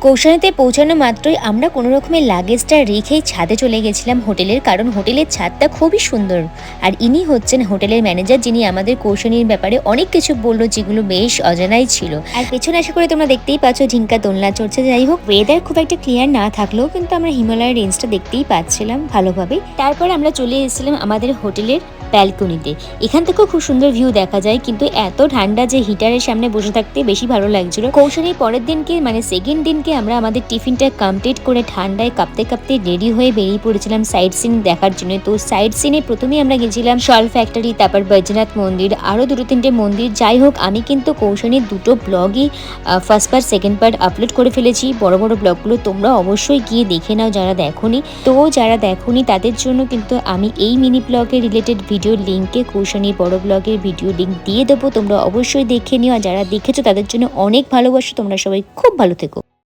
কৌশানীতে পৌঁছানো মাত্রই আমরা কোনো রকমের লাগেজটা রেখেই ছাদে চলে গেছিলাম হোটেলের, কারণ হোটেলের ছাদটা খুবই সুন্দর। আর ইনি হচ্ছেন হোটেলের ম্যানেজার, যিনি আমাদের কৌশানীর ব্যাপারে অনেক কিছু বললো যেগুলো বেশ অজানাই ছিল। আর পেছনে আশা করে তোমরা দেখতেই পাচ্ছ ঝিঙ্কা দোলনা চড়ছে। যাই হোক, ওয়েদার খুব একটা ক্লিয়ার না থাকলেও কিন্তু আমরা হিমালয়ের রেঞ্জটা দেখতেই পাচ্ছিলাম ভালোভাবে। তারপর আমরা চলে এসেছিলাম আমাদের হোটেলের ব্যালকনিতে। এখান থেকেও খুব সুন্দর ভিউ দেখা যায়, কিন্তু এত ঠান্ডা যে হিটারের সামনে বসে থাকতে বেশি ভালো লাগছিল। কৌশানীর পরের দিনকে মানে সেকেন্ড দিনকে আমরা আমাদের টিফিনটা কমপ্লিট করে ঠান্ডায় কাঁপতে কাঁপতে রেডি হয়ে বেরিয়ে পড়েছিলাম সাইট সিন দেখার জন্য। তো সাইট সিনে প্রথমেই আমরা গেছিলাম শল ফ্যাক্টরি, তারপর বৈদ্যনাথ মন্দির, আরও দুটো তিনটে মন্দির। যাই হোক, আমি কিন্তু কৌশানীর দুটো ব্লগই first part second part upload করে ফেলেছি। বড় বড় ব্লগগুলো তোমরা অবশ্যই গিয়ে দেখে নাও যারা দেখোনি। তো যারা দেখোনি তাদের জন্য কিন্তু আমি এই মিনি ব্লগের রিলেটেড ভিডিওর লিঙ্কে কৌশানীর বড় ব্লগের ভিডিও লিঙ্ক দিয়ে দেবো, তোমরা অবশ্যই দেখে নিও। আর যারা দেখেছো তাদের জন্য অনেক ভালোবাসো। তোমরা সবাই খুব ভালো থেকো।